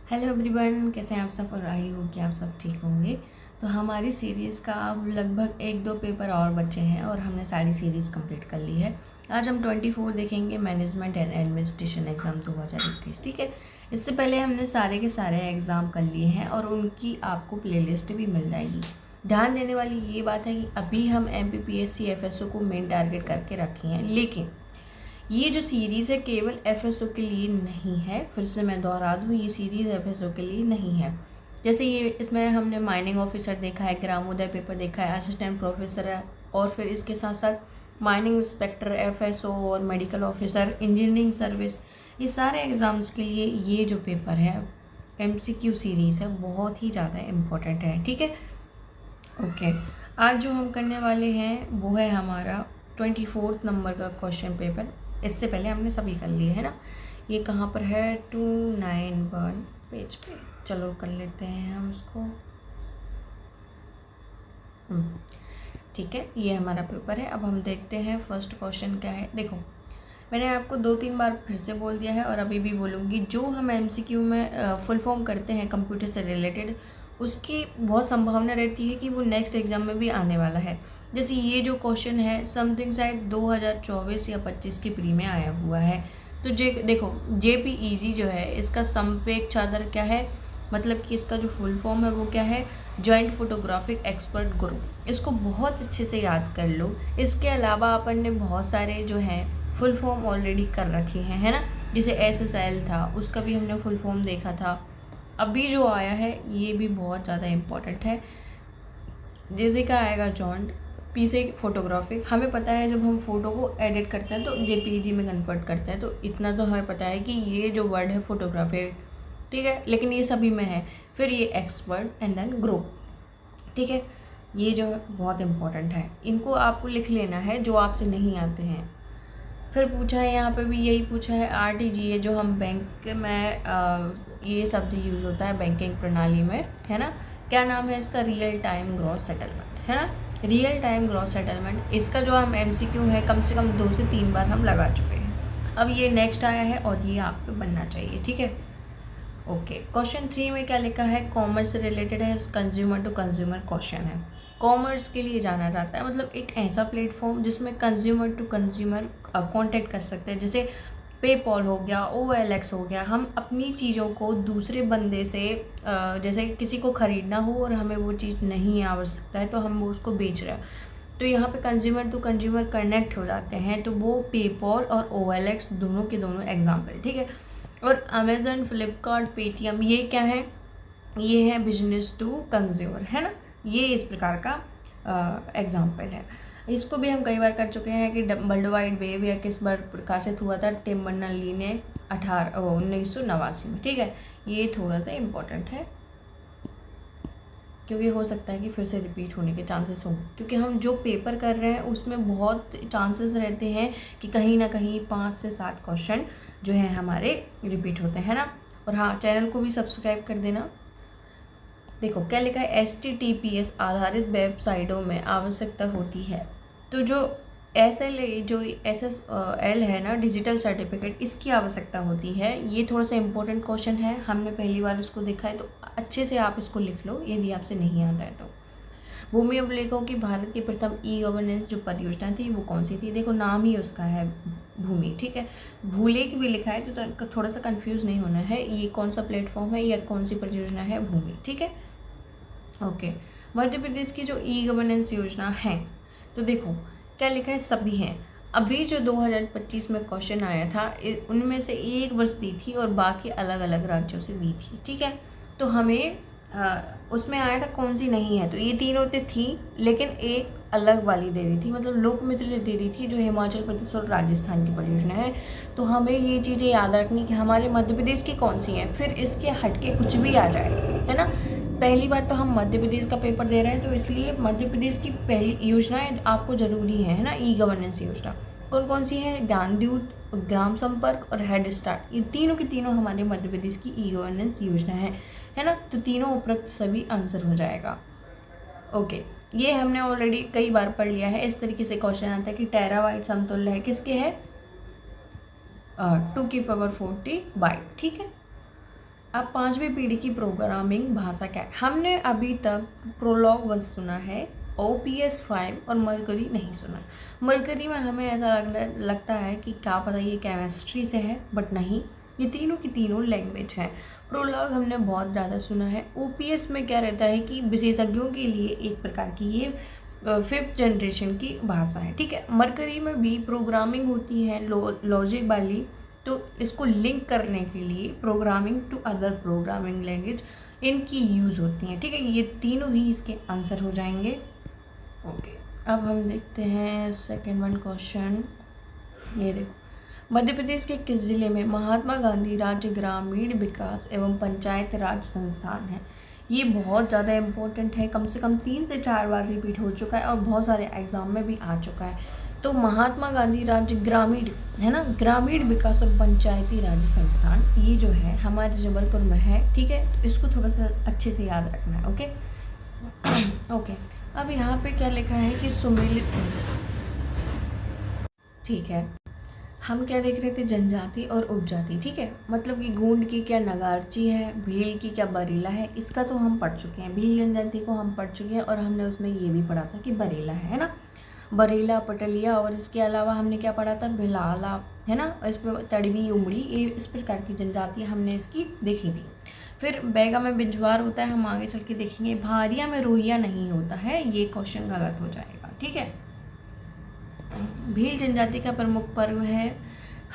Hello everyone, कैसे हैं आप सब। और आई होप कि आप सब ठीक होंगे। तो हमारी सीरीज़ का अब लगभग एक दो पेपर और बचे हैं और हमने सारी सीरीज़ कंप्लीट कर ली है। आज हम 24 देखेंगे, मैनेजमेंट एंड एडमिनिस्ट्रेशन एग्ज़ाम 2021। ठीक है, इससे पहले हमने सारे के सारे एग्ज़ाम कर लिए हैं और उनकी आपको प्लेलिस्ट भी मिल जाएगी। ध्यान देने वाली ये बात है कि अभी हम MPPSC FSO को मेन टारगेट करके रखे हैं, लेकिन ये जो सीरीज़ है केवल FSO के लिए नहीं है। फिर से मैं दोहरा दूँ, ये सीरीज़ FSO के लिए नहीं है। जैसे ये इसमें हमने माइनिंग ऑफिसर देखा है, ग्रामोदय पेपर देखा है, असिस्टेंट प्रोफेसर है, और फिर इसके साथ साथ माइनिंग इंस्पेक्टर, FSO और मेडिकल ऑफिसर, इंजीनियरिंग सर्विस, ये सारे एग्ज़ाम्स के लिए ये जो पेपर है MCQ सीरीज़ है बहुत ही ज़्यादा इम्पोर्टेंट है। ठीक है, ओके। आज जो हम करने वाले हैं वो है हमारा 24 नंबर का क्वेश्चन पेपर। इससे पहले हमने सभी कर लिए है ना। ये कहाँ पर है? 291 पेज पे। चलो कर लेते हैं हम इसको। ठीक है, ये हमारा पेपर है। अब हम देखते हैं फर्स्ट क्वेश्चन क्या है। देखो, मैंने आपको 2-3 बार फिर से बोल दिया है और अभी भी बोलूँगी, जो हम MCQ में फुल फॉर्म करते हैं कंप्यूटर से रिलेटेड, उसकी बहुत संभावना रहती है कि वो नेक्स्ट एग्ज़ाम में भी आने वाला है। जैसे ये जो क्वेश्चन है समथिंग शायद 2024 या 25 की प्री में आया हुआ है। तो देखो, JPEG जो है इसका संपेक्षादर क्या है, मतलब कि इसका जो फुल फॉर्म है वो क्या है? Joint photographic expert group. इसको बहुत अच्छे से याद कर लो। इसके अलावा अपन ने बहुत सारे जो हैं फुल फॉर्म ऑलरेडी कर रखे हैं, है ना। जैसे SSL था, उसका भी हमने फुल फॉर्म देखा था। अभी जो आया है ये भी बहुत ज़्यादा इम्पोर्टेंट है। जैसे का आएगा जॉइंट, पी से फोटोग्राफिक। हमें पता है जब हम फ़ोटो को एडिट करते हैं तो JPEG में कन्वर्ट करते हैं, तो इतना तो हमें पता है कि ये जो वर्ड है फोटोग्राफिक, ठीक है, लेकिन ये सभी में है। फिर ये एक्सपर्ट एंड देन ग्रुप, ठीक है। ये जो बहुत इम्पोर्टेंट है, इनको आपको लिख लेना है जो आपसे नहीं आते हैं। फिर पूछा है यहाँ पे भी यही पूछा है RTGA, जो हम बैंक में ये शब्द यूज़ होता है बैंकिंग प्रणाली में, है ना। क्या नाम है इसका? रियल टाइम ग्रॉस सेटलमेंट, है ना। रियल टाइम ग्रॉस सेटलमेंट, इसका जो हम MCQ है कम से कम 2 से 3 बार हम लगा चुके हैं। अब ये नेक्स्ट आया है और ये आप पे बनना चाहिए, ठीक है। ओके, क्वेश्चन 3 में क्या लिखा है? कॉमर्स से रिलेटेड है, कंज्यूमर टू कंज्यूमर क्वेश्चन है। कॉमर्स के लिए जाना जाता है, मतलब एक ऐसा प्लेटफॉर्म जिसमें कंज्यूमर टू कंज्यूमर कांटेक्ट कर सकते हैं। जैसे पेपॉल हो गया, OLX हो गया। हम अपनी चीज़ों को दूसरे बंदे से जैसे किसी को ख़रीदना हो और हमें वो चीज़ नहीं आवश्यकता है तो हम वो उसको बेच रहे हैं, तो यहाँ पे कंज्यूमर टू कंज्यूमर कनेक्ट हो जाते हैं। तो वो पेपॉल और OLX दोनों के दोनों एग्जाम्पल, ठीक है। और अमेज़न, फ्लिपकार्ट, पेटीएम, ये क्या है? ये है बिजनेस टू कंज्यूमर, है ना। ये इस प्रकार का एग्जाम्पल है। इसको भी हम कई बार कर चुके हैं कि वर्ल्ड वाइड वेब या किस बार प्रकाशित हुआ था? टिम बर्नर्स-ली ने 1989 में, ठीक है। ये थोड़ा सा इम्पोर्टेंट है क्योंकि हो सकता है कि फिर से रिपीट होने के चांसेस हों, क्योंकि हम जो पेपर कर रहे हैं उसमें बहुत चांसेस रहते हैं कि कहीं ना कहीं 5 से 7 क्वेश्चन जो है हमारे रिपीट होते हैं ना। और हाँ, चैनल को भी सब्सक्राइब कर देना। देखो क्या लिखा है? HTTPS आधारित वेबसाइटों में आवश्यकता होती है। तो जो SSL है ना, डिजिटल सर्टिफिकेट, इसकी आवश्यकता होती है। ये थोड़ा सा इम्पोर्टेंट क्वेश्चन है, हमने पहली बार इसको देखा है, तो अच्छे से आप इसको लिख लो यदि आपसे नहीं आता है तो। भूमि अभिलेखों की भारत की प्रथम E-गवर्नेंस जो परियोजना थी वो कौन सी थी? देखो, नाम ही उसका है भूमि, ठीक है। भूलेख भी लिखा है तो थोड़ा सा कंफ्यूज नहीं होना है, ये कौन सा प्लेटफॉर्म है या कौन सी परियोजना है? भूमि, ठीक है। ओके, मध्य प्रदेश की जो E-गवर्नेंस योजना है, तो देखो क्या लिखा है? सभी हैं। अभी जो 2025 में क्वेश्चन आया था उनमें से एक बस दी थी और बाकी अलग अलग राज्यों से दी थी, ठीक है। तो हमें उसमें आया था कौन सी नहीं है, तो ये तीनों तो थी, लेकिन एक अलग वाली दे दी थी, मतलब लोकमित्र दे दी थी जो हिमाचल प्रदेश और राजस्थान की परियोजना है। तो हमें ये चीज़ें याद रखनी कि हमारे मध्य प्रदेश की कौन सी हैं, फिर इसके हटके कुछ भी आ जाए, है ना। पहली बात तो हम मध्य प्रदेश का पेपर दे रहे हैं, तो इसलिए मध्य प्रदेश की पहली योजनाएं आपको ज़रूरी है ना। E-गवर्नेंस योजना कौन कौन सी है? ज्ञानद्यूत, ग्राम संपर्क और हेड स्टार्ट, ये तीनों की तीनों हमारे मध्य प्रदेश की E-गवर्नेंस योजना है ना। तो तीनों उपरोक्त सभी आंसर हो जाएगा। ओके, ये हमने ऑलरेडी कई बार पढ़ लिया है। इस तरीके से क्वेश्चन आता है कि टेराबाइट समतुल्य है किसके? है 2 की पावर 40 बाइट, ठीक है। अब 5वीं पीढ़ी की प्रोग्रामिंग भाषा क्या है? हमने अभी तक प्रोलॉग बस सुना है, OPS 5 और मरकरी नहीं सुना। मरकरी में हमें ऐसा लगता है कि क्या पता ये केमिस्ट्री से है, बट नहीं, ये तीनों की तीनों लैंग्वेज है। प्रोलॉग हमने बहुत ज़्यादा सुना है। OPS में क्या रहता है कि विशेषज्ञों के लिए एक प्रकार की ये 5th जनरेशन की भाषा है, ठीक है। मरकरी में भी प्रोग्रामिंग होती है लॉजिक वाली, तो इसको लिंक करने के लिए programming to other programming language इनकी यूज़ होती हैं, ठीक है। ये तीनों ही इसके आंसर हो जाएंगे। ओके, अब हम देखते हैं सेकेंड वन क्वेश्चन। ये देखो, मध्य प्रदेश के किस जिले में महात्मा गांधी राज्य ग्रामीण विकास एवं पंचायत राज संस्थान है? ये बहुत ज़्यादा इम्पोर्टेंट है, कम से कम 3 से 4 बार रिपीट हो चुका है और बहुत सारे एग्जाम में भी आ चुका है। तो महात्मा गांधी राज्य ग्रामीण है ना, ग्रामीण विकास और पंचायती राज संस्थान, ये जो है हमारे जबलपुर में है, ठीक है। तो इसको थोड़ा सा अच्छे से याद रखना है। ओके ओके, अब यहाँ पे क्या लिखा है कि सुमेलित, ठीक है। हम क्या देख रहे थे? जनजाति और उपजाति, ठीक है। मतलब कि गोंड की क्या नगारची है, भील की क्या बरेला है, इसका तो हम पढ़ चुके हैं। भील जनजाति को हम पढ़ चुके हैं और हमने उसमें ये भी पढ़ा था कि बरेला है ना, बरेला, पटलिया, और इसके अलावा हमने क्या पढ़ा था? भिलाला, है ना, इस पर तड़वी, उमड़ी, ये इस प्रकार की जनजातियाँ हमने इसकी देखी थी। फिर बैगा में बिंजवार होता है, हम आगे चल के देखेंगे। भारिया में रोहिया नहीं होता है, ये क्वेश्चन गलत हो जाएगा, ठीक है। भील जनजाति का प्रमुख पर्व है,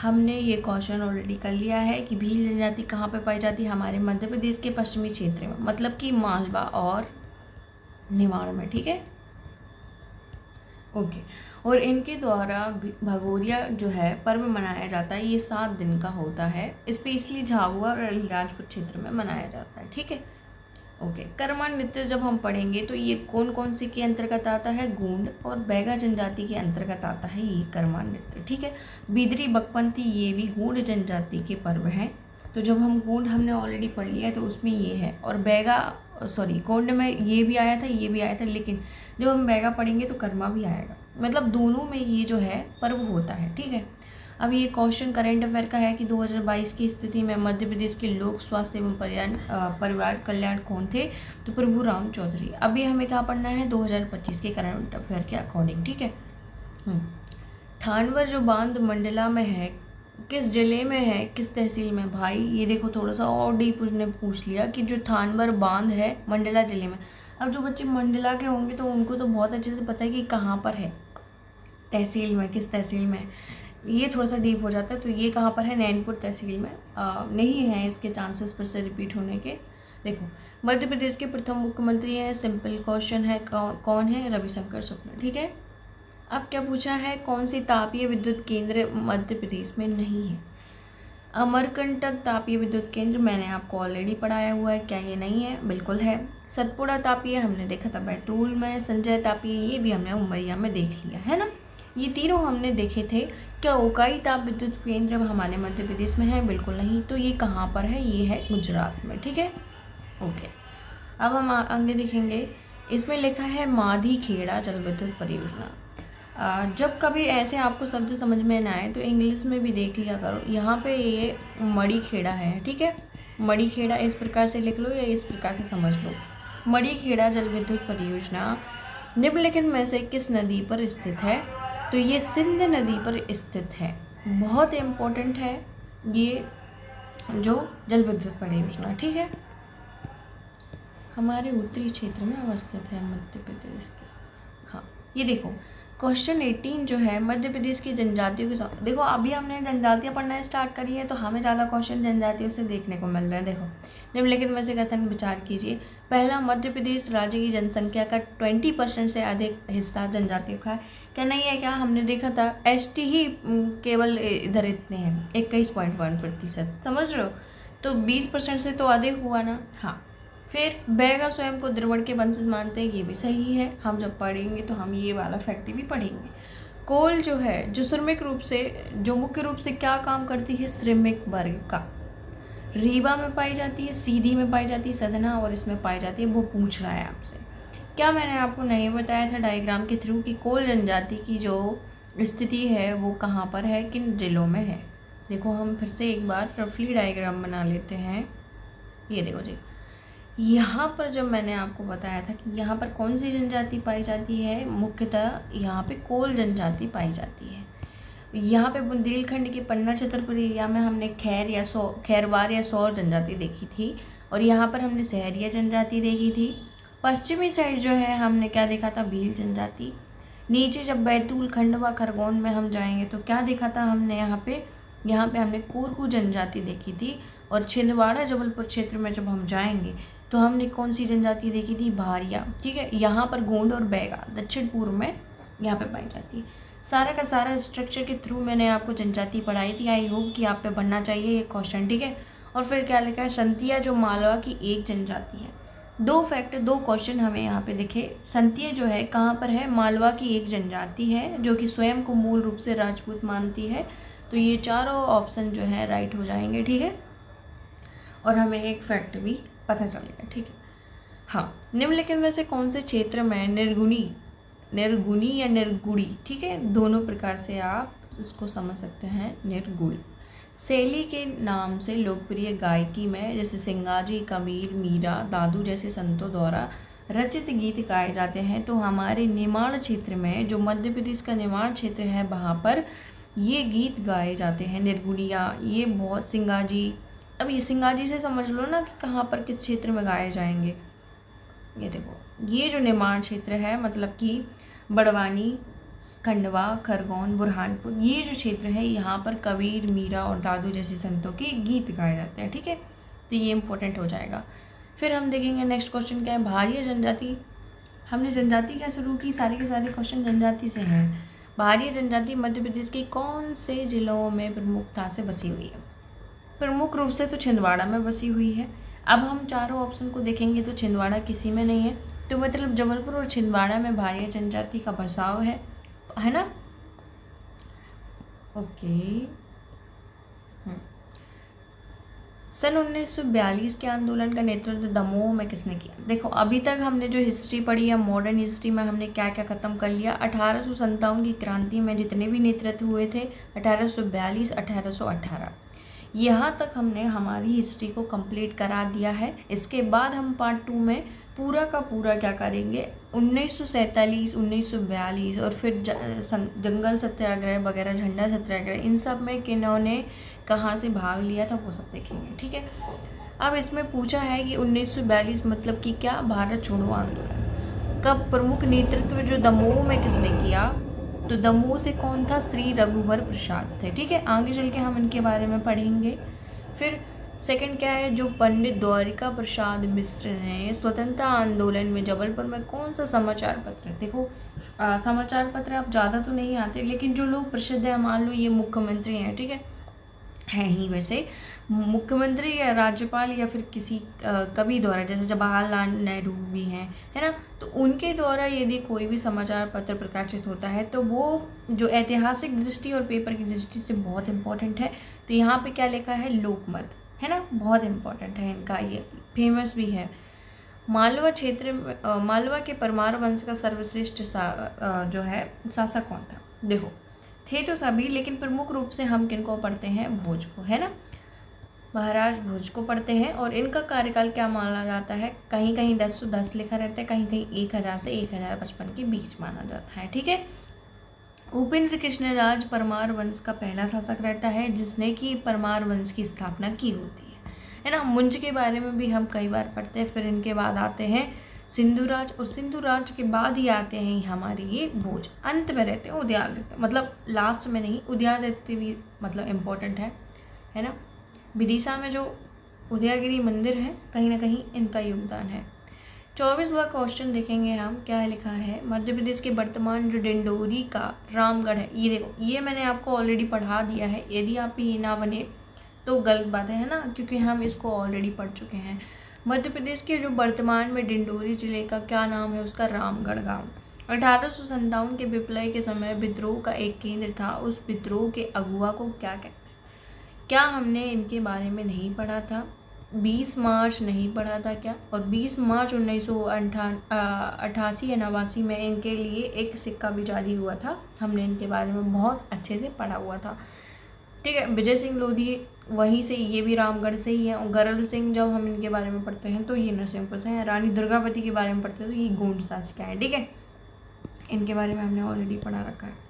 हमने ये क्वेश्चन ऑलरेडी कर लिया है कि भील जनजाति कहाँ पे पाई जाती है? हमारे मध्य प्रदेश के पश्चिमी क्षेत्र में, मतलब कि मालवा और निमाड़ में, ठीक है। ओके, और इनके द्वारा भगोरिया जो है पर्व मनाया जाता है, ये 7 दिन का होता है, स्पेशली झाबुआ और अलीराजपुर क्षेत्र में मनाया जाता है, ठीक है। ओके, कर्मा नृत्य जब हम पढ़ेंगे तो ये कौन कौन से के अंतर्गत आता है? गोंड और बैगा जनजाति के अंतर्गत आता है ये कर्मा नृत्य, ठीक है। बिदरी बकपंती, ये भी गोंड जनजाति के पर्व हैं। तो जब हम गोंड हमने ऑलरेडी पढ़ लिया तो उसमें ये है, और बैगा गोंड में ये भी आया था, ये भी आया था, लेकिन जब हम बैगा पढ़ेंगे तो कर्मा भी आएगा, मतलब दोनों में ये जो है पर्व होता है, ठीक है। अब ये क्वेश्चन करंट अफेयर का है कि 2022 की स्थिति में मध्य प्रदेश के लोक स्वास्थ्य एवं परिवार कल्याण कौन थे? तो प्रभु राम चौधरी। अभी हमें क्या पढ़ना है? 2025 के करंट अफेयर के अकॉर्डिंग, ठीक है। थानवर जो बांध मंडला में है, किस जिले में है, किस तहसील में? भाई ये देखो, थोड़ा सा और डीप उसने पूछ लिया कि जो थानवर बांध है मंडला जिले में। अब जो बच्चे मंडला के होंगे तो उनको तो बहुत अच्छे से पता है कि कहाँ पर है, तहसील में, किस तहसील में। ये थोड़ा सा डीप हो जाता है, तो ये कहाँ पर है? नैनपुर तहसील में। नहीं है इसके चांसेस फिर से रिपीट होने के। देखो, मध्य प्रदेश के प्रथम मुख्यमंत्री हैं, सिंपल क्वेश्चन है, कौन है? रविशंकर शुक्ला, ठीक है। अब क्या पूछा है? कौन सी तापीय विद्युत केंद्र मध्य प्रदेश में नहीं है? अमरकंटक तापीय विद्युत केंद्र मैंने आपको ऑलरेडी पढ़ाया हुआ है, क्या ये नहीं है? बिल्कुल है। सतपुड़ा तापीय हमने देखा था बैतूल में। संजय तापीय ये भी हमने उमरिया में देख लिया है ना, ये तीनों हमने देखे थे। क्या उकाई ताप विद्युत केंद्र हमारे मध्य प्रदेश में है? बिल्कुल नहीं। तो ये कहाँ पर है? ये है गुजरात में, ठीक है। ओके, अब हम आगे देखेंगे। इसमें लिखा है माधी खेड़ा जल विद्युत परियोजना। जब कभी ऐसे आपको शब्द समझ में ना आए तो इंग्लिश में भी देख लिया करो। यहाँ पे ये मड़ी खेड़ा है, ठीक है। मड़ी खेड़ा इस प्रकार से लिख लो या इस प्रकार से समझ लो। मड़ी खेड़ा जल विद्युत परियोजना निम्नलिखित में से किस नदी पर स्थित है? तो ये सिंध नदी पर स्थित है। बहुत इम्पोर्टेंट है ये जो जल विद्युत परियोजना, ठीक है। हमारे उत्तरी क्षेत्र में अवस्थित है मध्य प्रदेश के। हाँ, ये देखो क्वेश्चन 18 जो है मध्य प्रदेश की जनजातियों के साथ। देखो अभी हमने जनजातियाँ पढ़ना स्टार्ट करी है तो हमें ज़्यादा क्वेश्चन जनजातियों से देखने को मिल रहे हैं। देखो, निम्नलिखित में से कथन विचार कीजिए। पहला, मध्य प्रदेश राज्य की जनसंख्या का 20% से अधिक हिस्सा जनजातियों का है। क्या नहीं है? क्या हमने देखा था ST ही केवल इधर इतने हैं 21.1%, समझ रहे हो? तो 20% से तो अधिक हुआ ना। हाँ, फिर बैगा स्वयं को द्रविड़ के वंशज मानते हैं, ये भी सही है। हम जब पढ़ेंगे तो हम ये वाला फैक्ट भी पढ़ेंगे। कोल जो है जो श्रमिक रूप से, जो मुख्य रूप से क्या काम करती है? श्रमिक वर्ग का। रीवा में पाई जाती है, सीधी में पाई जाती है, सदना, और इसमें पाई जाती है। वो पूछ रहा है आपसे। क्या मैंने आपको नहीं बताया था डायग्राम के थ्रू कि कोल जनजाति की जो स्थिति है वो कहाँ पर है, किन जिलों में है? देखो हम फिर से एक बार रफली डायग्राम बना लेते हैं। ये देखो जी, यहाँ पर जब मैंने आपको बताया था कि यहाँ पर कौन सी जनजाति पाई जाती है, मुख्यतः यहाँ पे कोल जनजाति पाई जाती है। यहाँ पे बुंदेलखंड के पन्ना छतरपुर एरिया में हमने खैरवार या सौर जनजाति देखी थी, और यहाँ पर हमने सहरिया जनजाति देखी थी। पश्चिमी साइड जो है हमने क्या देखा था, भील जनजाति। नीचे जब बैतूल, खंडवा, खरगोन में हम जाएंगे तो क्या देखा था हमने, यहाँ पे हमने कोरकू जनजाति देखी थी। और छिंदवाड़ा जबलपुर क्षेत्र में जब हम जाएंगे तो हमने कौन सी जनजाति देखी थी, भारिया। ठीक है, यहाँ पर गोंड और बैगा दक्षिण पूर्व में यहाँ पे पाई जाती है। सारा का सारा स्ट्रक्चर के थ्रू मैंने आपको जनजाति पढ़ाई थी। आई होप कि आप पे बनना चाहिए ये क्वेश्चन। ठीक है, और फिर क्या लिखा है, संतिया जो मालवा की एक जनजाति है। दो क्वेश्चन हमें यहाँ पे दिखे। संतिया जो है कहाँ पर है, मालवा की एक जनजाति है जो कि स्वयं को मूल रूप से राजपूत मानती है। तो ये चारों ऑप्शन जो है राइट हो जाएंगे। ठीक है, और हमें एक फैक्ट भी पता चलेगा। ठीक है, हाँ, निम्नलिखित में से कौन से क्षेत्र में निर्गुणी या निर्गुड़ी, ठीक है, दोनों प्रकार से आप इसको समझ सकते हैं, निर्गुड़ी शैली के नाम से लोकप्रिय गायकी में जैसे सिंगाजी, कबीर, मीरा, दादू जैसे संतों द्वारा रचित गीत गाए जाते हैं। तो हमारे निमाड़ क्षेत्र में, जो मध्य प्रदेश का निमाड़ क्षेत्र है, वहाँ पर ये गीत गाए जाते हैं, निर्गुड़िया। ये बहुत सिंगाजी, अब ये सिंगाजी से समझ लो ना कि कहाँ पर किस क्षेत्र में गाए जाएंगे। ये देखो, ये जो निमाड़ क्षेत्र है, मतलब कि बड़वानी, खंडवा, खरगोन, बुरहानपुर, ये जो क्षेत्र है, यहाँ पर कबीर, मीरा और दादू जैसे संतों के गीत गाए जाते हैं। ठीक है, तो ये इंपॉर्टेंट हो जाएगा। फिर हम देखेंगे नेक्स्ट क्वेश्चन क्या है, भारिया जनजाति। हमने जनजाति क्या शुरू की, सारे के सारे क्वेश्चन जनजाति से हैं। भारिया जनजाति मध्य प्रदेश के कौन से जिलों में प्रमुखता से बसी हुई है? प्रमुख रूप से तो छिंदवाड़ा में बसी हुई है। अब हम चारों ऑप्शन को देखेंगे तो छिंदवाड़ा किसी में नहीं है, तो मतलब जबलपुर और छिंदवाड़ा में भारिया जनजाति का बसाव है ना। ओके, सन 1942 के आंदोलन का नेतृत्व दमोह में किसने किया? देखो, अभी तक हमने जो हिस्ट्री पढ़ी है, मॉडर्न हिस्ट्री में हमने क्या क्या ख़त्म कर लिया। 1857 की क्रांति में जितने भी नेतृत्व हुए थे, 1842, 1818, यहाँ तक हमने हमारी हिस्ट्री को कंप्लीट करा दिया है। इसके बाद हम पार्ट 2 में पूरा का पूरा क्या करेंगे, 1947, 1942 और फिर जंगल सत्याग्रह वगैरह, झंडा सत्याग्रह, इन सब में किन्होंने कहाँ से भाग लिया था वो सब देखेंगे। ठीक है, अब इसमें पूछा है कि 1942 मतलब कि क्या, भारत छोड़ो आंदोलन। कब प्रमुख नेतृत्व जो दमोह में किसने किया, तो दमोह से कौन था, श्री रघुवर प्रसाद थे। ठीक है, आगे चल के हम इनके बारे में पढ़ेंगे। फिर सेकंड क्या है, जो पंडित द्वारिका प्रसाद मिश्र ने स्वतंत्रता आंदोलन में जबलपुर में कौन सा समाचार पत्र, देखो समाचार पत्र अब ज़्यादा तो नहीं आते, लेकिन जो लोग प्रसिद्ध है, मान लो ये मुख्यमंत्री हैं, ठीक है ही, वैसे मुख्यमंत्री या राज्यपाल या फिर किसी कवि द्वारा, जैसे जवाहरलाल नेहरू भी हैं, है ना, तो उनके द्वारा यदि कोई भी समाचार पत्र प्रकाशित होता है तो वो जो ऐतिहासिक दृष्टि और पेपर की दृष्टि से बहुत इम्पोर्टेंट है। तो यहाँ पे क्या लिखा है, लोकमत, है ना, बहुत इम्पोर्टेंट है इनका, ये फेमस भी है। मालवा क्षेत्र में मालवा के परमार वंश का सर्वश्रेष्ठ जो है शासक कौन था? देखो, थे तो सभी, लेकिन प्रमुख रूप से हम किनको पढ़ते हैं, भोज को, है ना, महाराज भोज को पढ़ते हैं। और इनका कार्यकाल क्या माना जाता है, कहीं कहीं 10 से 10 लिखा रहता है, कहीं कहीं 1000 से 1055 के बीच माना जाता है। ठीक है, उपेंद्र कृष्णराज परमार वंश का पहला शासक रहता है जिसने कि परमार वंश की स्थापना की होती है ना। मुंज के बारे में भी हम कई बार पढ़ते हैं। फिर इनके बाद आते हैं सिंधुराज, और सिंधुराज के बाद ही आते हैं हमारे ये भोज। अंत में रहते हैं उदयादित्य, मतलब लास्ट में नहीं, उदयादित्य भी मतलब इम्पोर्टेंट है ना। विदिशा में जो उदयगिरी मंदिर है, कहीं ना कहीं इनका योगदान है। 24वां क्वेश्चन देखेंगे हम, क्या लिखा है, मध्य प्रदेश के वर्तमान जो डिंडोरी का रामगढ़ है, ये देखो, ये मैंने आपको ऑलरेडी पढ़ा दिया है। यदि आप ये ना बने तो गलत बात है ना, क्योंकि हम इसको ऑलरेडी पढ़ चुके हैं। मध्य प्रदेश के जो वर्तमान में डिंडोरी जिले का क्या नाम है, उसका रामगढ़ गाँव 1857 के विप्लव के समय विद्रोह का एक केंद्र था। उस विद्रोह के अगुआ को क्या कहते हैं? क्या हमने इनके बारे में नहीं पढ़ा था? 20 मार्च नहीं पढ़ा था क्या? और 20 मार्च 1988 या 89 में इनके लिए एक सिक्का भी जारी हुआ था। हमने इनके बारे में बहुत अच्छे से पढ़ा हुआ था। ठीक है, विजय सिंह लोधी वहीं से, ये भी रामगढ़ से ही है। और गरुड़ सिंह जब हम इनके बारे में पढ़ते हैं तो ये नरसिंहपुर से हैं। रानी दुर्गावती के बारे में पढ़ते हैं तो ये गोंड साज का है, ठीक है। इनके बारे में हमने ऑलरेडी पढ़ा रखा है।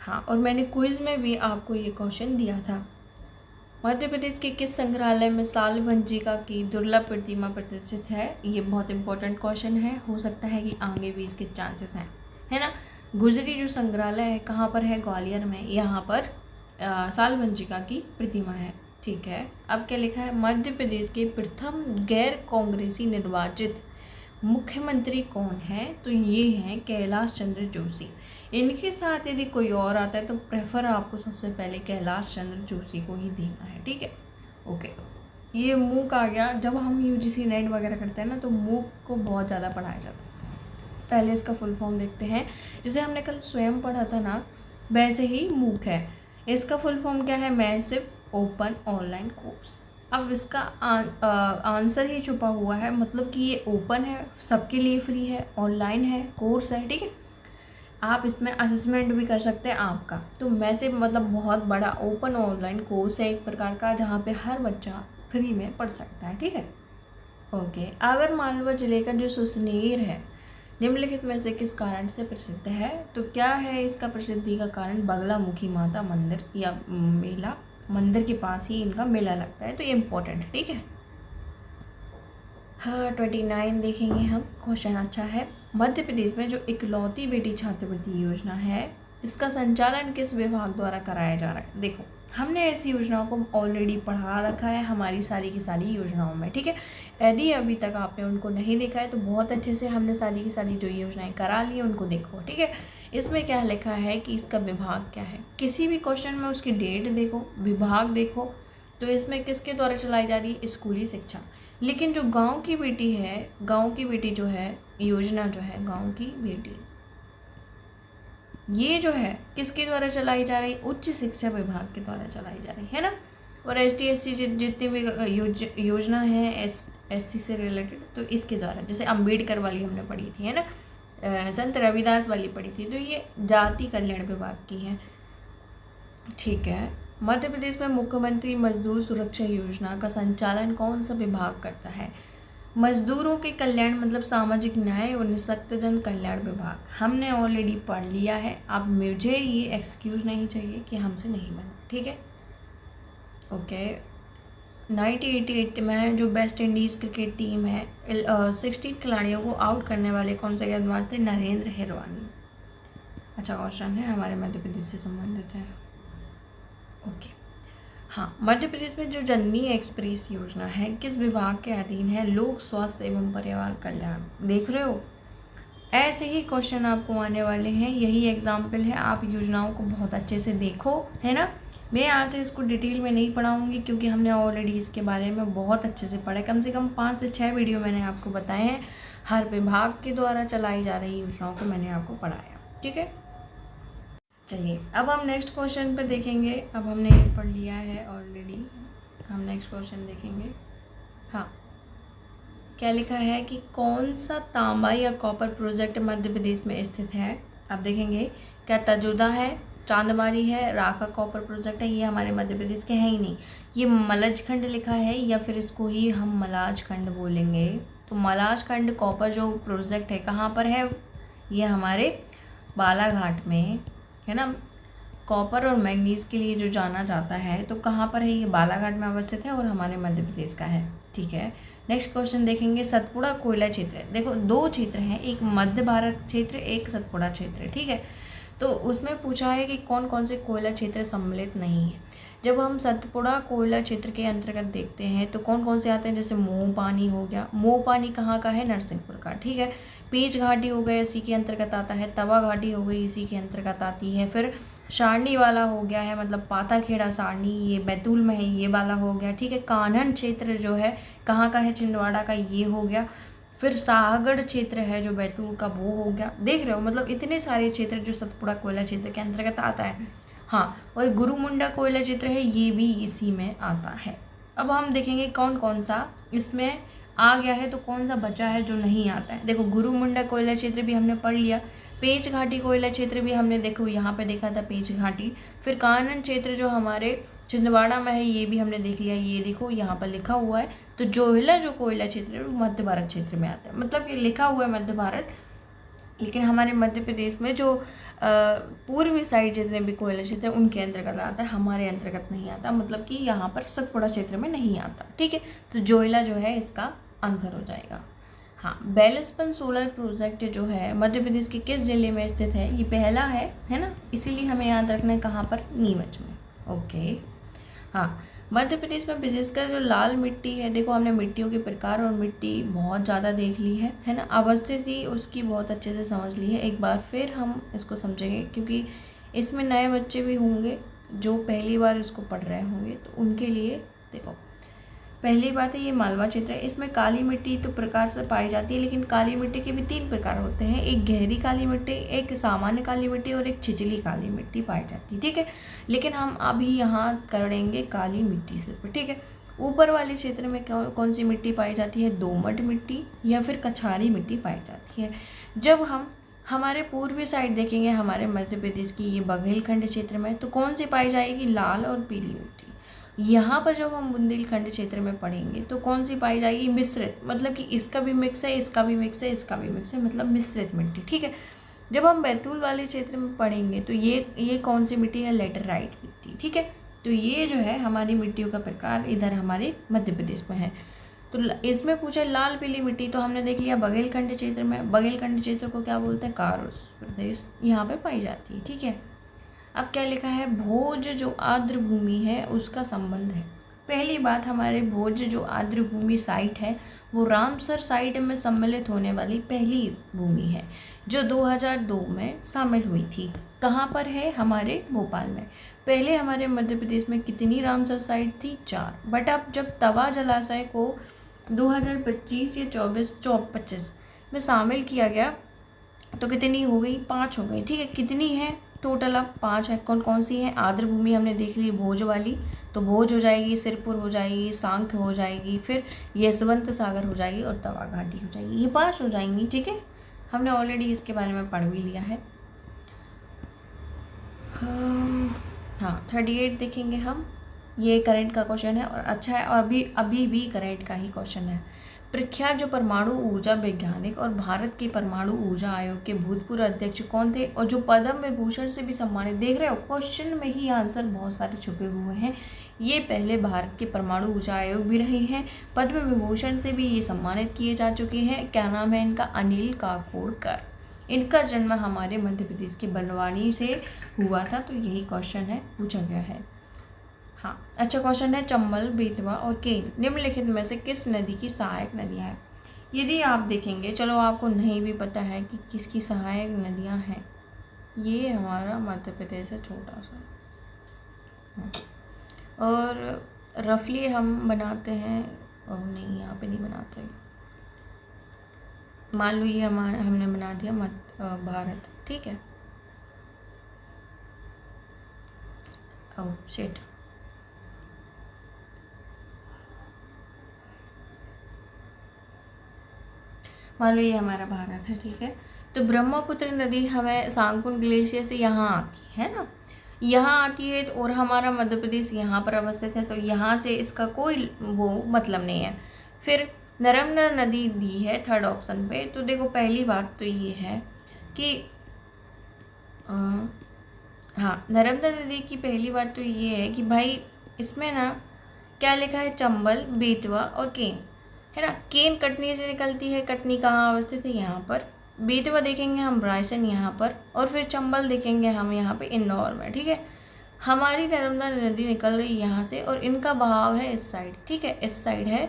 हाँ, और मैंने क्विज में भी आपको ये क्वेश्चन दिया था। मध्य प्रदेश के किस संग्रहालय में सालभंजिका की दुर्लभ प्रतिमा प्रतिष्ठित है? ये बहुत इंपॉर्टेंट क्वेश्चन है, हो सकता है कि आगे भी इसके चांसेस हैं, है ना। गुजरी जो संग्रहालय है कहाँ पर है? ग्वालियर में। यहाँ पर सालभंजिका की प्रतिमा है, ठीक है। अब क्या लिखा है? मध्य प्रदेश के प्रथम गैर कांग्रेसी निर्वाचित मुख्यमंत्री कौन है? तो ये हैं कैलाश चंद्र जोशी। इनके साथ यदि कोई और आता है तो प्रेफर आपको सबसे पहले कैलाश चंद्र जोशी को ही देना है, ठीक है। ओके, ये मूक आ गया। जब हम यूजीसी नेट वगैरह करते हैं ना तो मूक को बहुत ज़्यादा पढ़ाया जाता है। पहले इसका फुल फॉर्म देखते हैं। जैसे हमने कल स्वयं पढ़ा था ना, वैसे ही मूक है। इसका फुल फॉर्म क्या है? Massive open online course. अब इसका आंसर ही छुपा हुआ है, मतलब कि ये ओपन है, सबके लिए फ्री है, ऑनलाइन है, कोर्स है, ठीक है। आप इसमें असेसमेंट भी कर सकते हैं आपका। तो मैसिव मतलब बहुत बड़ा ओपन ऑनलाइन कोर्स है एक प्रकार का, जहाँ पे हर बच्चा फ्री में पढ़ सकता है, ठीक है। ओके, आगरमालवा जिले का जो सुसनेर है निम्नलिखित में से किस कारण से प्रसिद्ध है? तो क्या है इसका प्रसिद्धि का कारण? बगलामुखी माता मंदिर या मेला, मंदिर के पास ही इनका मेला लगता है, तो ये इम्पोर्टेंट है, ठीक है। हाँ, 29 देखेंगे हम। क्वेश्चन अच्छा है। मध्य प्रदेश में जो इकलौती बेटी छात्रवृत्ति योजना है, इसका संचालन किस विभाग द्वारा कराया जा रहा है? देखो, हमने ऐसी योजनाओं को ऑलरेडी पढ़ा रखा है हमारी सारी की सारी योजनाओं में, ठीक है। यदि अभी तक आपने उनको नहीं देखा है तो बहुत अच्छे से हमने सारी की सारी जो योजनाएं करा ली है उनको देखो, ठीक है। इसमें क्या लिखा है कि इसका विभाग क्या है? किसी भी क्वेश्चन में उसकी डेट देखो, विभाग देखो, तो इसमें किसके द्वारा चलाई जा रही है? स्कूली शिक्षा। लेकिन जो गाँव की बेटी है, गाँव की बेटी जो है, योजना जो है गाँव की बेटी, ये जो है किसके द्वारा चलाई जा रही? उच्च शिक्षा विभाग के द्वारा चलाई जा रही है ना। और ST SC जितनी भी योजना है SC से रिलेटेड, तो इसके द्वारा, जैसे अम्बेडकर वाली हमने पढ़ी थी, है ना, संत रविदास वाली पढ़ी थी, तो ये जाति कल्याण विभाग की है, ठीक है। मध्य प्रदेश में मुख्यमंत्री मजदूर सुरक्षा योजना का संचालन कौन सा विभाग करता है? मजदूरों के कल्याण मतलब सामाजिक न्याय और निःशक्तजन कल्याण विभाग। हमने ऑलरेडी पढ़ लिया है। अब मुझे ये एक्सक्यूज़ नहीं चाहिए कि हमसे नहीं बना, ठीक है। ओके, 1988 में जो वेस्ट इंडीज़ क्रिकेट टीम है, 16 खिलाड़ियों को आउट करने वाले कौन से गेंदबाज थे? नरेंद्र हिरवानी। अच्छा क्वेश्चन है, हमारे मध्य प्रदेश से संबंधित है। ओके, हाँ, मध्य प्रदेश में जो जननी एक्सप्रेस योजना है किस विभाग के अधीन है? लोक स्वास्थ्य एवं परिवार कल्याण। देख रहे हो, ऐसे ही क्वेश्चन आपको आने वाले हैं। यही एग्जाम्पल है, आप योजनाओं को बहुत अच्छे से देखो, है ना। मैं यहाँ से इसको डिटेल में नहीं पढ़ाऊँगी क्योंकि हमने ऑलरेडी इसके बारे में बहुत अच्छे से पढ़ा। कम से कम 5 से 6 वीडियो मैंने आपको बताए हैं। हर विभाग के द्वारा चलाई जा रही योजनाओं को मैंने आपको पढ़ाया, ठीक है। चलिए, अब हम नेक्स्ट क्वेश्चन पे देखेंगे। अब हमने ये पढ़ लिया है ऑलरेडी, हम नेक्स्ट क्वेश्चन देखेंगे। हाँ, क्या लिखा है कि कौन सा तांबा या कॉपर प्रोजेक्ट मध्य प्रदेश में स्थित है? अब देखेंगे, क्या तजुदा है, चांदमारी है, राका कॉपर प्रोजेक्ट है? ये हमारे मध्य प्रदेश के हैं ही नहीं। ये मलज खंड लिखा है या फिर इसको ही हम मलाज खंड बोलेंगे। तो मलाज खंड कॉपर जो प्रोजेक्ट है कहाँ पर है? ये हमारे बालाघाट में, है ना। कॉपर और मैंगनीज के लिए जो जाना जाता है, तो कहाँ पर है? ये बालाघाट में अवस्थित है और हमारे मध्य प्रदेश का है, ठीक है। नेक्स्ट क्वेश्चन देखेंगे, सतपुड़ा कोयला क्षेत्र। देखो, 2 क्षेत्र हैं, एक मध्य भारत क्षेत्र, एक सतपुड़ा क्षेत्र, ठीक है। तो उसमें पूछा है कि कौन कौन से कोयला क्षेत्र सम्मिलित नहीं है। जब हम सतपुड़ा कोयला क्षेत्र के अंतर्गत देखते हैं तो कौन कौन से आते हैं? जैसे मोह पानी हो गया। मोह पानी कहाँ का है? नरसिंहपुर का, ठीक है। पीच घाटी हो गया, इसी के अंतर्गत आता है। तवा घाटी हो गई, इसी के अंतर्गत आती है। फिर सारणी वाला हो गया है, मतलब पाताखेड़ा सारणी, ये बैतूल में है, ये वाला हो गया, ठीक है। कान्हन क्षेत्र जो है कहाँ का है? छिंदवाड़ा का, ये हो गया। फिर साहगढ़ क्षेत्र है जो बैतूल का, वो हो गया। देख रहे हो, मतलब इतने सारे क्षेत्र जो सतपुड़ा कोयला क्षेत्र के अंतर्गत आता है। हाँ, और गुरुमुंडा कोयला क्षेत्र है, ये भी इसी में आता है। अब हम देखेंगे कौन कौन सा इसमें आ गया है तो कौन सा बचा है जो नहीं आता है। देखो, गुरुमुंडा कोयला क्षेत्र भी हमने पढ़ लिया, पेंच घाटी कोयला क्षेत्र भी हमने देखो यहाँ पे देखा था पेंच घाटी। फिर कानन क्षेत्र जो हमारे छिंदवाड़ा में है ये भी हमने देख लिया, ये देखो यहाँ पर लिखा हुआ है। तो जोहिला जो कोयला क्षेत्र है वो मध्य भारत क्षेत्र में आता है, मतलब ये लिखा हुआ है मध्य भारत, लेकिन हमारे मध्य प्रदेश में जो पूर्वी साइड जितने भी कोयला क्षेत्र है उनके अंतर्गत आता है, हमारे अंतर्गत नहीं आता, मतलब कि यहाँ पर सतपुड़ा क्षेत्र में नहीं आता। ठीक है, तो जोहिला जो है इसका आंसर हो जाएगा। हाँ, बेलस्पन सोलर प्रोजेक्ट जो है मध्य प्रदेश के किस जिले में स्थित है? ये पहला है ना, इसीलिए हमें याद रखना है कहाँ पर, नीमच में। ओके, हाँ, मध्य प्रदेश में विशेषकर जो लाल मिट्टी है, देखो हमने मिट्टियों के प्रकार और मिट्टी बहुत ज़्यादा देख ली है ना, अवस्थिति उसकी बहुत अच्छे से समझ ली है। एक बार फिर हम इसको समझेंगे क्योंकि इसमें नए बच्चे भी होंगे जो पहली बार इसको पढ़ रहे होंगे, तो उनके लिए देखो पहली बात है ये मालवा क्षेत्र है, इसमें काली मिट्टी तो प्रकार से पाई जाती है, लेकिन काली मिट्टी के भी 3 प्रकार होते हैं, एक गहरी काली मिट्टी, एक सामान्य काली मिट्टी और एक छिछली काली मिट्टी पाई जाती है। ठीक है, लेकिन हम अभी यहाँ करेंगे काली मिट्टी सिर्फ। ठीक है, ऊपर वाले क्षेत्र में कौन सी मिट्टी पाई जाती है? दोमट मिट्टी या फिर कछारी मिट्टी पाई जाती है। जब हम हमारे पूर्वी साइड देखेंगे हमारे मध्य प्रदेश की ये बघेलखंड क्षेत्र में, तो कौन सी पाई जाएगी? लाल और पीली मिट्टी। यहाँ पर जब हम बुंदेलखंड क्षेत्र में पढ़ेंगे तो कौन सी पाई जाएगी? मिश्रित, मतलब कि इसका भी मिक्स है, इसका भी मिक्स है, इसका भी मिक्स है, मतलब मिश्रित मिट्टी। ठीक है, जब हम बैतूल वाले क्षेत्र में पढ़ेंगे तो ये कौन सी मिट्टी है? लेटराइट मिट्टी। ठीक है, तो ये जो है हमारी मिट्टियों का प्रकार इधर हमारे मध्य प्रदेश में है। तो इसमें पूछा लाल पीली मिट्टी, तो हमने देख लिया बघेलखंड क्षेत्र में, बघेलखंड क्षेत्र को क्या बोलते हैं? कारोस प्रदेश, यहाँ पे पाई जाती है। ठीक है, अब क्या लिखा है? भोज जो आर्द्र भूमि है उसका संबंध है। पहली बात, हमारे भोज जो आर्द्र भूमि साइट है वो रामसर साइट में सम्मिलित होने वाली पहली भूमि है जो 2002 में शामिल हुई थी। कहाँ पर है? हमारे भोपाल में। पहले हमारे मध्य प्रदेश में कितनी रामसर साइट थी? 4। बट अब जब तवा जलाशय को 2025 या 24-25 में शामिल किया गया तो कितनी हो गई? 5 हो गई। ठीक है, कितनी है टोटल? अब 5 है। कौन कौन सी है? आर्द्र भूमि हमने देख ली भोज वाली, तो भोज हो जाएगी, सिरपुर हो जाएगी, सांख्य हो जाएगी, फिर यशवंत सागर हो जाएगी और तवा घाटी हो जाएगी। ये 5 हो जाएंगी। ठीक है, हमने ऑलरेडी इसके बारे में पढ़ भी लिया है। हाँ, 38 देखेंगे हम, ये करंट का क्वेश्चन है और अच्छा है, और अभी भी करंट का ही क्वेश्चन है। प्रख्यात जो परमाणु ऊर्जा वैज्ञानिक और भारत के परमाणु ऊर्जा आयोग के भूतपूर्व अध्यक्ष कौन थे और जो पद्म विभूषण से भी सम्मानित? देख रहे हो क्वेश्चन में ही आंसर बहुत सारे छुपे हुए हैं। ये पहले भारत के परमाणु ऊर्जा आयोग भी रहे हैं, पद्म विभूषण से भी ये सम्मानित किए जा चुके हैं। क्या नाम है इनका? अनिल काकोडकर। इनका जन्म हमारे मध्य प्रदेश के बलवानी से हुआ था, तो यही क्वेश्चन है, पूछा गया है। हाँ, अच्छा क्वेश्चन है, चंबल, बेतवा और केन निम्नलिखित में से किस नदी की सहायक नदियाँ हैं? यदि आप देखेंगे, चलो आपको नहीं भी पता है कि किसकी सहायक नदियाँ हैं, ये हमारा मध्य प्रदेश है छोटा सा, और रफली हम बनाते हैं, और नहीं यहाँ पे नहीं बनाते, मान लो ये हमने बना दिया भारत। ठीक है, ओह शिट, मान लो ये हमारा भारत है। ठीक है, तो ब्रह्मपुत्र नदी हमें सांकुन ग्लेशियर से यहाँ आती है ना, यहाँ आती है, और हमारा मध्य प्रदेश यहाँ पर अवस्थित है, तो यहाँ से इसका कोई वो मतलब नहीं है। फिर नर्मदा नदी दी है 3rd ऑप्शन पे। तो देखो पहली बात तो ये है कि हाँ, नर्मदा नदी की पहली बात तो ये है कि भाई इसमें ना क्या लिखा है? चंबल, बेतवा और केन, है ना। केन कटनी से निकलती है, कटनी कहाँ अवस्थित है? यहाँ पर। बेतवा देखेंगे हम रायसेन यहाँ पर, और फिर चंबल देखेंगे हम यहाँ पे इंदौर में। ठीक है, हमारी नर्मदा नदी निकल रही है यहाँ से और इनका बहाव है इस साइड। ठीक है, इस साइड है,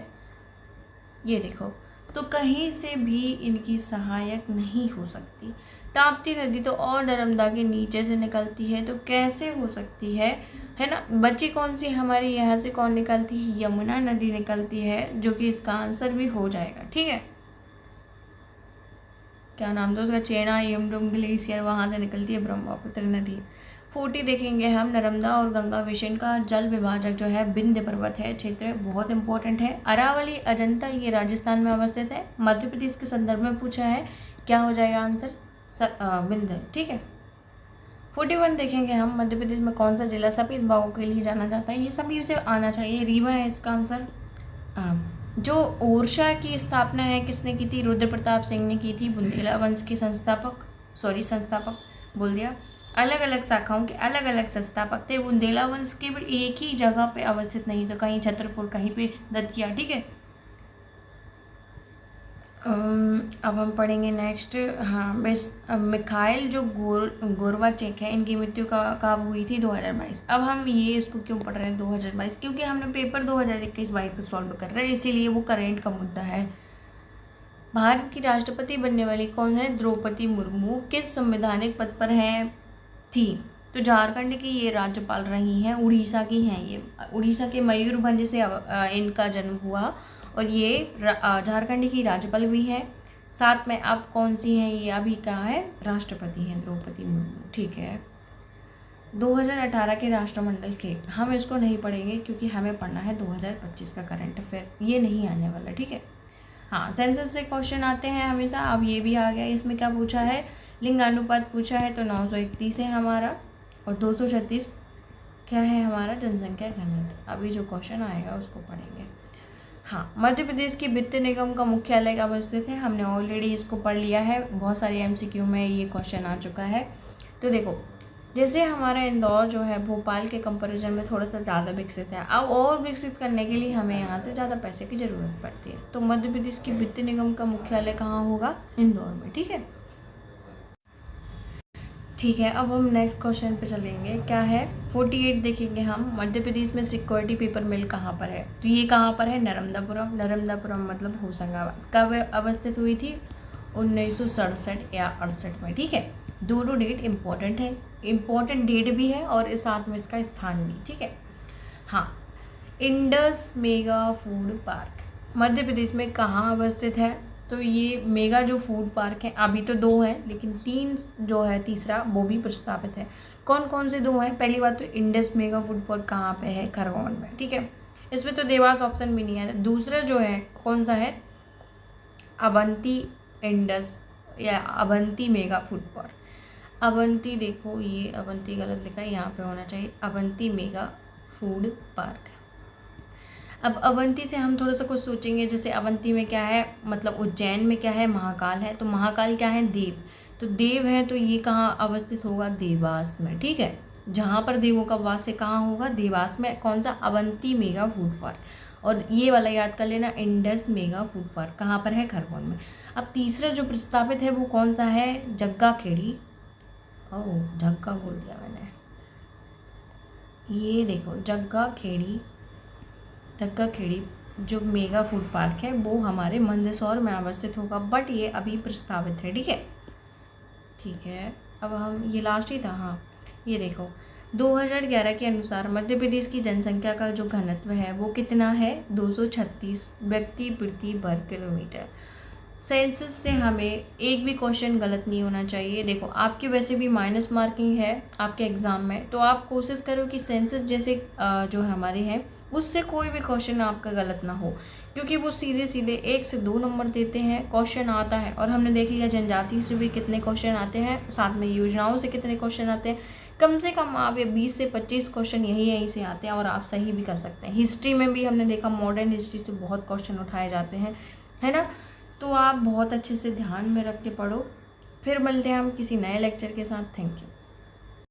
ये देखो, तो कहीं से भी इनकी सहायक नहीं हो सकती। ताप्ती नदी तो और नर्मदा के नीचे से निकलती है, तो कैसे हो सकती है ना। बची कौन सी हमारी? यहाँ से कौन निकलती है? यमुना नदी निकलती है, जो कि इसका आंसर भी हो जाएगा। ठीक है, क्या नाम था उसका? चेना यमडुम ग्लेशियर, वहाँ से निकलती है ब्रह्मपुत्र नदी। 40 देखेंगे हम, नर्मदा और गंगा बेसिन का जल विभाजक जो है विंध्य पर्वत है क्षेत्र, बहुत इंपॉर्टेंट है। अरावली, अजंता, ये राजस्थान में अवस्थित है। मध्य प्रदेश के संदर्भ में पूछा है, क्या हो जाएगा आंसर? विंध्य, ठीक है। 41 देखेंगे हम, मध्य प्रदेश में कौन सा जिला सफ़ेद बागों के लिए जाना जाता है? ये सभी उसे आना चाहिए, रीवा है इसका आंसर। जो ओरछा की स्थापना है किसने की थी? रुद्र प्रताप सिंह ने की थी, बुंदेला वंश के संस्थापक बोल दिया। अलग अलग शाखाओं के अलग अलग संस्थापक थे। बुंदेला वंश केवल एक ही जगह पे अवस्थित नहीं था, कहीं छतरपुर, कहीं पे दतिया, ठीक है। अब हम पढ़ेंगे नेक्स्ट। हाँ, मिखाइल जो गोरबाचेक है, इनकी मृत्यु कब हुई थी? 2022। अब हम ये इसको क्यों पढ़ रहे हैं 2022? क्योंकि हमने पेपर 2021-22 का सॉल्व कर रहे हैं, इसीलिए वो करेंट का मुद्दा है। भारत की राष्ट्रपति बनने वाली कौन है? द्रौपदी मुर्मू। किस संवैधानिक पद पर है थी? तो झारखंड की ये राज्यपाल रही हैं, उड़ीसा की हैं ये, उड़ीसा के मयूरभंज से इनका जन्म हुआ और ये झारखंड की राज्यपाल भी है। साथ में अब कौन सी हैं ये? अभी कहाँ है? राष्ट्रपति हैं द्रौपदी मुर्मू, ठीक है। 2018 के राष्ट्रमंडल के हम इसको नहीं पढ़ेंगे क्योंकि हमें पढ़ना है 2025 का करंट अफेयर, ये नहीं आने वाला, ठीक है। हाँ, सेंसस से क्वेश्चन आते हैं हमेशा। अब ये भी आ गया, इसमें क्या पूछा है? लिंगानुपात पूछा है, तो 931 है हमारा, और 236 क्या है हमारा? जनसंख्या घनत्व। अभी जो क्वेश्चन आएगा उसको पढ़ेंगे। हाँ, मध्य प्रदेश की वित्त निगम का मुख्यालय कहाँ स्थित है? हमने ऑलरेडी इसको पढ़ लिया है, बहुत सारे एमसीक्यू में ये क्वेश्चन आ चुका है। तो देखो, जैसे हमारा इंदौर जो है भोपाल के कंपैरिजन में थोड़ा सा ज़्यादा विकसित है, अब और विकसित करने के लिए हमें यहाँ से ज़्यादा पैसे की ज़रूरत पड़ती है। तो मध्य प्रदेश की वित्त निगम का मुख्यालय कहाँ होगा? इंदौर में, ठीक है। ठीक है, अब हम नेक्स्ट क्वेश्चन पे चलेंगे। क्या है? 48 देखेंगे हम। मध्य प्रदेश में सिक्योरिटी पेपर मिल कहाँ पर है? तो ये कहाँ पर है? नर्मदापुरम मतलब होशंगाबाद। कब अवस्थित हुई थी? 1967 या 68 में, ठीक है। दोनों डेट इम्पोर्टेंट है, इम्पोर्टेंट डेट भी है और साथ में इसका स्थान भी, ठीक है। हाँ, Indus mega food park Madhya Pradesh में कहाँ अवस्थित है? तो ये मेगा जो फूड पार्क है, अभी तो 2 हैं लेकिन 3 जो है, तीसरा वो भी प्रस्तावित है। कौन कौन से 2 हैं? पहली बात तो इंडस मेगा फूड पार्क कहाँ पे है? खरगोन में, ठीक है। इसमें तो देवास ऑप्शन भी नहीं है। दूसरा जो है कौन सा है? अवंती इंडस या Avanti mega food park. Avanti, देखो ये अवंती गलत लिखा है, यहाँ पे होना चाहिए अवंती मेगा फूड पार्क। अब अवंती से हम थोड़ा सा कुछ सोचेंगे, जैसे अवंती में क्या है, मतलब उज्जैन में क्या है? महाकाल है। तो महाकाल क्या है? देव। तो देव है, तो ये कहाँ अवस्थित होगा? देवास में, ठीक है। जहाँ पर देवों का वास है, कहाँ होगा? देवास में। कौन सा? Avanti mega food park. और ये वाला याद कर लेना, इंडस मेगा फूड पार्क कहाँ पर है? खरगोन में। अब तीसरा जो प्रस्तावित है वो कौन सा है? जग्गा खेड़ी। ओह, जग्गा बोल दिया मैंने। ये देखो, जग्गा खेड़ी जो मेगा फूड पार्क है वो हमारे मंदसौर में अवस्थित होगा, बट ये अभी प्रस्तावित है, ठीक है। ठीक है, अब हम ये लास्ट ही था। हाँ, ये देखो 2011 के अनुसार मध्य प्रदेश की जनसंख्या का जो घनत्व है वो कितना है? 236 व्यक्ति प्रति वर्ग किलोमीटर। सेंसस से हमें एक भी क्वेश्चन गलत नहीं होना चाहिए। देखो, आपके वैसे भी माइनस मार्किंग है आपके एग्ज़ाम में, तो आप कोशिश करो कि सेंसस जैसे जो हमारे हैं उससे कोई भी क्वेश्चन आपका गलत ना हो, क्योंकि वो सीधे सीधे 1 से 2 नंबर देते हैं, क्वेश्चन आता है। और हमने देख लिया जनजाति से भी कितने क्वेश्चन आते हैं, साथ में योजनाओं से कितने क्वेश्चन आते हैं। कम से कम आप 20 से 25 क्वेश्चन यहीं से आते हैं और आप सही भी कर सकते हैं। हिस्ट्री में भी हमने देखा, मॉडर्न हिस्ट्री से बहुत क्वेश्चन उठाए जाते हैं, है ना। तो आप बहुत अच्छे से ध्यान में रख के पढ़ो। फिर मिलते हैं हम किसी नए लेक्चर के साथ। Thank you.